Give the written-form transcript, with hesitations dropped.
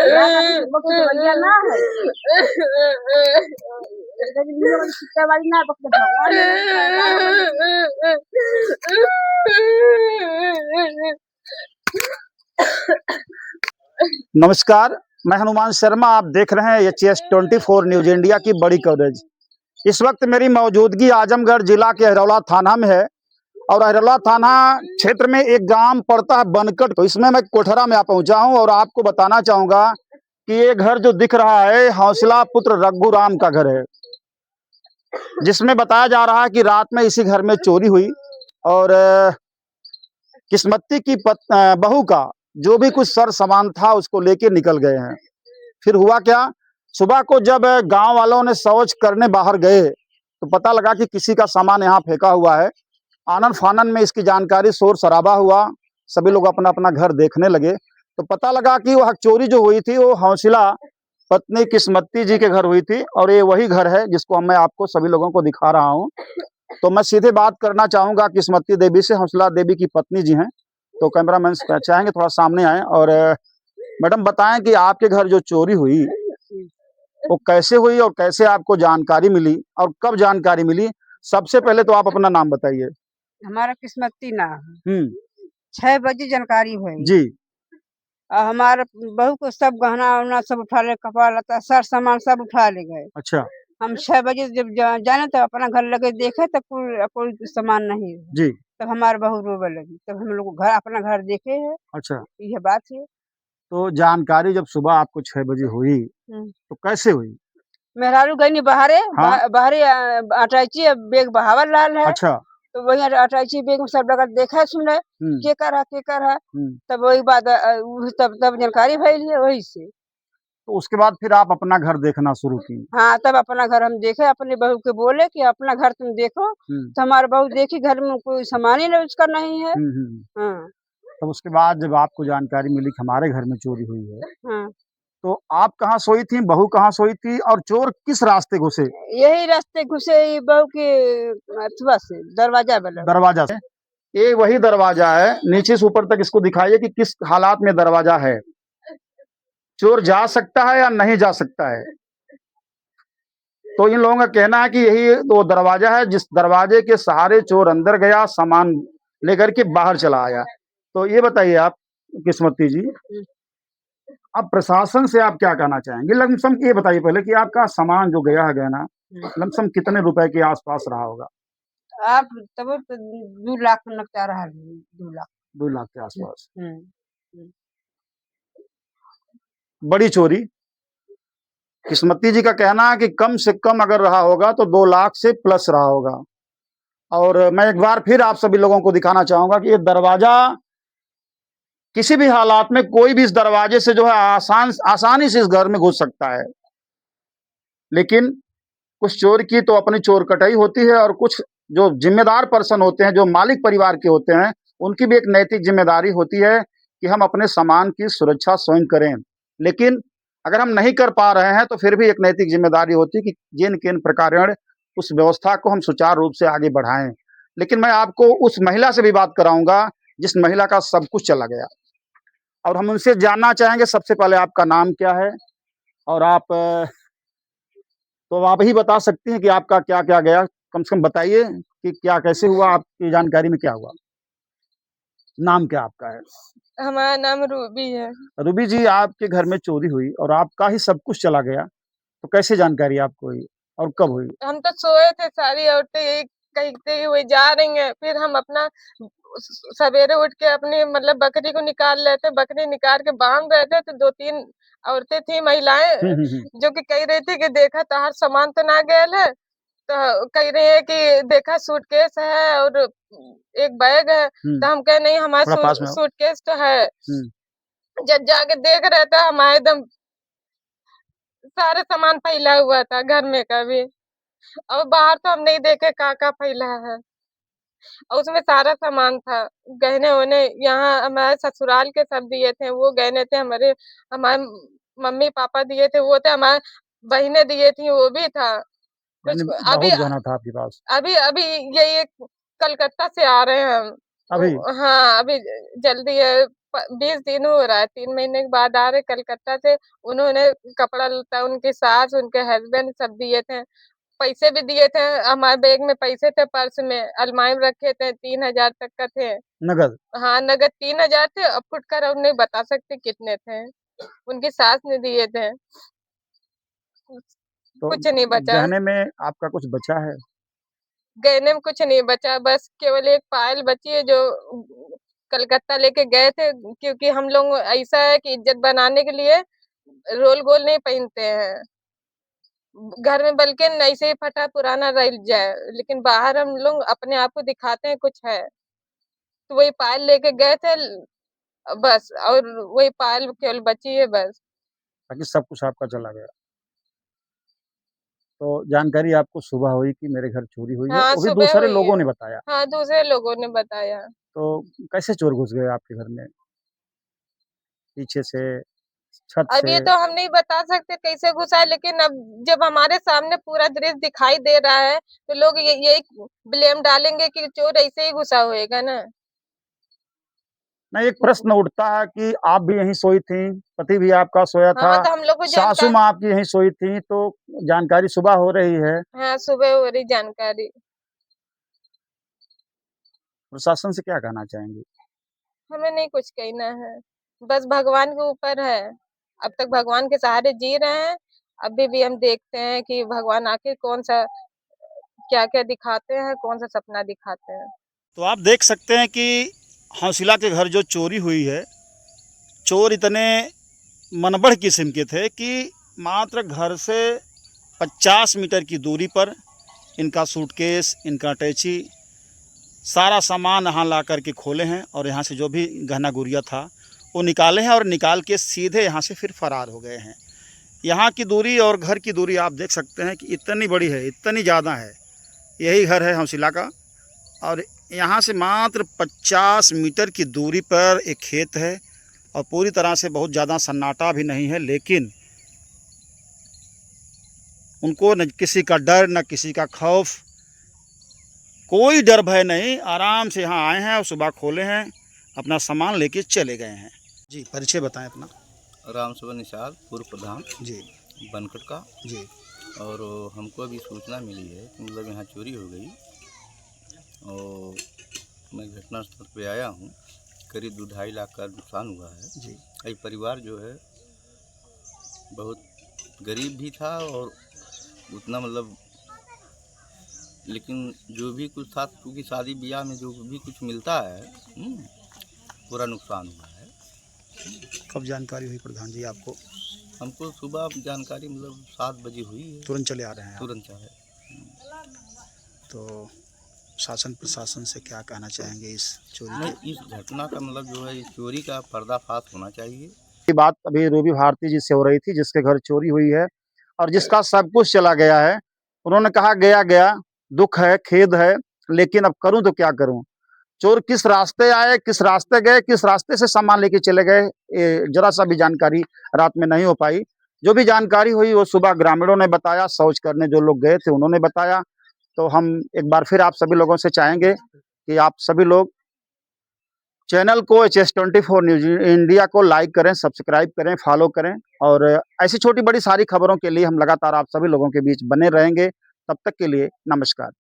यहाँ का वो तो दवैया ना है, सिक्का वाली ना पकड़े भगवान नमस्कार, मैं हनुमान शर्मा। आप देख रहे हैं HS24 न्यूज इंडिया की बड़ी कवरेज। इस वक्त मेरी मौजूदगी आजमगढ़ जिला के अहिरौला थाना में है और अहिरौला थाना क्षेत्र में एक गांव पड़ता है बनकट। तो इसमें मैं कोठरा में पहुंचा हूं और आपको बताना चाहूंगा कि ये घर जो दिख रहा है हौसला पुत्र रघुराम का घर है, जिसमें बताया जा रहा है कि रात में इसी घर में चोरी हुई और किस्मती की बहू का जो भी कुछ सर सामान था उसको लेके निकल गए हैं। फिर हुआ क्या, सुबह को जब गांव वालों ने शौच करने बाहर गए तो पता लगा कि किसी का सामान यहाँ फेंका हुआ है। आनन फानन में इसकी जानकारी शोर शराबा हुआ, सभी लोग अपना अपना घर देखने लगे तो पता लगा कि वह चोरी जो हुई थी वो हौसला पत्नी किस्मती जी के घर हुई थी और ये वही घर है जिसको मैं आपको सभी लोगों को दिखा रहा हूँ। तो मैं सीधे बात करना चाहूंगा किस्मती देवी से, हौसला देवी की पत्नी जी हैं। तो कैमरामैन चाहेंगे थोड़ा सामने आए और मैडम बताएं कि आपके घर जो चोरी हुई वो कैसे हुई और कैसे आपको जानकारी मिली और कब जानकारी मिली। सबसे पहले तो आप अपना नाम बताइए। हमारा किस्मती ना 6 बजे जानकारी हुई जी। हमारे बहू को सब गहना उहना सब उठा ले, कपड़ा लता सर सामान सब उठा ले गए। अच्छा। हम 6 बजे जब जाने तो अपना घर लगे देखे तो कोई सामान नहीं जी। तब हमारे बहू रोवे लगी, तब हम लोग घर अपना घर देखे है। अच्छा, यह बात है। तो जानकारी जब सुबह आपको 6 बजे हुई तो कैसे हुई? मेहरारू गई बाहरे बाहरे अटैची बेग बहावल लाल है। अच्छा। तो वही अटैची बेग में सब लगा देखा सुने के कर है तब वही बात तब जानकारी भइल है वही से। तो उसके बाद फिर आप अपना घर देखना शुरू की? हाँ, तब अपना घर हम देखे, अपने बहू के बोले कि अपना घर तुम देखो। तो हमारे बहू देखी घर में कोई सामान ही उसका नहीं है। हाँ। तो उसके बाद जब आपको जानकारी मिली कि हमारे घर में चोरी हुई है, हाँ। तो आप कहाँ सोई थी, बहू कहाँ सोई थी और चोर किस रास्ते घुसे? यही रास्ते घुसे बहू के अथवा से दरवाजा से। ये वही दरवाजा है, नीचे से ऊपर तक इसको दिखाइए कि किस हालात में दरवाजा है, चोर जा सकता है या नहीं जा सकता है। तो इन लोगों का कहना है कि यही वो दरवाजा है जिस दरवाजे के सहारे चोर अंदर गया, सामान लेकर के बाहर चला आया। तो ये बताइए आप किस्मती जी, अब प्रशासन से आप क्या कहना चाहेंगे? लमसम ये बताइए पहले कि आपका सामान जो गया है गहना लमसम कितने रुपए के आसपास रहा होगा? आप तब 2 लाख लगता रहा, 2 लाख 2 लाख के आसपास। बड़ी चोरी। किस्मती जी का कहना है कि कम से कम अगर रहा होगा तो 2 लाख से प्लस रहा होगा। और मैं एक बार फिर आप सभी लोगों को दिखाना चाहूंगा कि ये दरवाजा किसी भी हालात में कोई भी इस दरवाजे से जो है आसानी से इस घर में घुस सकता है, लेकिन कुछ चोर की तो अपनी चोर कटाई होती है और कुछ जो जिम्मेदार पर्सन होते हैं, जो मालिक परिवार के होते हैं, उनकी भी एक नैतिक जिम्मेदारी होती है कि हम अपने सामान की सुरक्षा स्वयं करें। लेकिन अगर हम नहीं कर पा रहे हैं तो फिर भी एक नैतिक जिम्मेदारी होती है कि जिन किन प्रकारेण उस व्यवस्था को हम सुचारू रूप से आगे बढ़ाएं। लेकिन मैं आपको उस महिला से भी बात कराऊंगा जिस महिला का सब कुछ चला गया और हम उनसे जानना चाहेंगे सबसे पहले आपका नाम क्या है और आप तो आप ही बता सकती हैं कि आपका क्या क्या गया। कम से कम बताइए कि क्या कैसे हुआ, आपकी जानकारी में क्या हुआ। नाम क्या आपका है? हमारा नाम रूबी है। रूबी जी, आपके घर में चोरी हुई और आपका ही सब कुछ चला गया, तो कैसे जानकारी आपको हुई और कब हुई? हम तो सोए थे, सारी औरतें यही कहते हुए जा रही हैं, फिर हम अपना सवेरे उठ के अपनी मतलब बकरी को निकाल रहे थे, बकरी निकाल के बांध रहे थे तो 2-3 औरतें थी, महिलाएं जो कि कह रही थी कि देखा तार सामान तो ना गया है। तो कह रही है कि देखा सूटकेस है और एक बैग है। तो हम कहे नहीं हमारा सूटकेस तो है। जब जाके देख रहे थे हमारे एकदम सारे सामान फैला हुआ था घर में का भी, और बाहर तो हम नहीं देखे का फैला है। और उसमें सारा सामान था, गहने वहने यहाँ हमारे ससुराल के सब दिए थे, वो गहने थे हमारे मम्मी पापा दिए थे वो थे, हमारे बहनें दिए थी वो भी था कुछ। अभी गहना था आपके पास? अभी यही कलकत्ता से आ रहे हैं हम अभी। हाँ, अभी जल्दी है 20 दिन हो रहा है, 3 महीने के बाद आ रहे कलकत्ता से। उन्होंने कपड़ा लत्ता उनकी सास, उनके हस्बैंड सब दिए थे, पैसे भी दिए थे। हमारे बैग में पैसे थे, पर्स में अलमारी में रखे थे, 3,000 तक का थे नगद? हाँ, नगद 3,000 थे। अब फुटकर अब नहीं बता सकते कितने थे, उनकी सास ने दिए थे। तो कुछ नहीं बचा। गहने में आपका कुछ बचा है? गहने में कुछ नहीं बचा, बस केवल एक पायल बची है जो कलकत्ता लेके गए थे, क्योंकि हम लोग ऐसा है कि इज्जत बनाने के लिए रोल गोल नहीं पहनते हैं घर में, बल्कि ऐसे ही फटा पुराना रह जाए, लेकिन बाहर हम लोग अपने आप को दिखाते हैं कुछ है। तो वही पायल लेके गए थे बस, और वही पायल केवल बची है बस। ताकि सब कुछ आपका चला गया। तो जानकारी आपको सुबह हुई कि मेरे घर चोरी हुई है, हाँ, वो भी सुबह दूसरे हुई लोगों है। ने बताया। हाँ, दूसरे लोगों ने बताया। तो कैसे चोर घुस गए आपके घर में? पीछे से, छत अब से? ये तो हम नहीं बता सकते कैसे घुसा है, लेकिन अब जब हमारे सामने पूरा दृश्य दिखाई दे रहा है, तो लोग यही ब्लेम डालेंगे कि चोर ऐसे ही घुसा होएगा ना। नहीं, एक प्रश्न उठता है कि आप भी यहीं सोई थी, पति भी आपका सोया था, हाँ, तो हम लोग को सासू माँ आपकी यहीं सोई थी, तो जानकारी सुबह हो रही है। हाँ, सुबह हो रही जानकारी। प्रशासन से क्या कहना चाहेंगे? हमें नहीं कुछ कहना है, बस भगवान के ऊपर है। अब तक भगवान के सहारे जी रहे हैं, अभी भी हम देखते हैं कि भगवान आखिर कौन सा क्या-क्या दिखाते हैं, कौन सा सपना दिखाते हैं। तो आप देख सकते हैं कि हौसिला के घर जो चोरी हुई है, चोर इतने मनबढ़ किस्म के थे कि मात्र घर से 50 मीटर की दूरी पर इनका सूटकेस, इनका अटैची, सारा सामान यहाँ ला कर के खोले हैं और यहाँ से जो भी गहना गुड़िया था वो निकाले हैं और निकाल के सीधे यहाँ से फिर फरार हो गए हैं। यहाँ की दूरी और घर की दूरी आप देख सकते हैं कि इतनी बड़ी है, इतनी ज़्यादा है। यही घर है हौसिला का और यहाँ से मात्र 50 मीटर की दूरी पर एक खेत है और पूरी तरह से बहुत ज़्यादा सन्नाटा भी नहीं है, लेकिन उनको न किसी का डर न किसी का खौफ, कोई डर भय नहीं, आराम से यहाँ आए हैं और सुबह खोले हैं, अपना सामान लेके चले गए हैं। जी, परिचय बताएं अपना। रामसुबर निषाद, पूर्व प्रधान जी बनकट का। जी। और हमको अभी सूचना मिली है कि मतलब यहाँ चोरी हो गई और मैं घटनास्थल पे आया हूँ। करीब 2-2.5 लाख का नुकसान हुआ है जी। एक परिवार जो है बहुत गरीब भी था और उतना मतलब, लेकिन जो भी कुछ था, क्योंकि शादी ब्याह में जो भी कुछ मिलता है पूरा नुकसान हुआ है। कब जानकारी हुई प्रधान जी आपको? हमको सुबह जानकारी मतलब 7 बजे हुई है। तुरंत चले आ रहे हैं आप? तुरंत चाहे। तो शासन प्रशासन से क्या कहना चाहेंगे इस चोरी के? इस घटना का मतलब जो है, इस चोरी का पर्दाफाश होना चाहिए। ये बात अभी रूबी भारती जी से हो रही थी, जिसके घर चोरी हुई है और जिसका सब कुछ चला गया है। उन्होंने कहा गया गया, दुख है, खेद है, लेकिन अब करूं तो क्या करूं। चोर किस रास्ते आए, किस रास्ते गए, किस रास्ते से सामान लेके चले गए, जरा सा भी जानकारी रात में नहीं हो पाई। जो भी जानकारी हुई वो सुबह ग्रामीणों ने बताया, शौच करने जो लोग गए थे उन्होंने बताया। तो हम एक बार फिर आप सभी लोगों से चाहेंगे कि आप सभी लोग चैनल को HS24 न्यूज़ इंडिया को लाइक करें, सब्सक्राइब करें, फॉलो करें और ऐसी छोटी बड़ी सारी खबरों के लिए हम लगातार आप सभी लोगों के बीच बने रहेंगे। तब तक के लिए नमस्कार।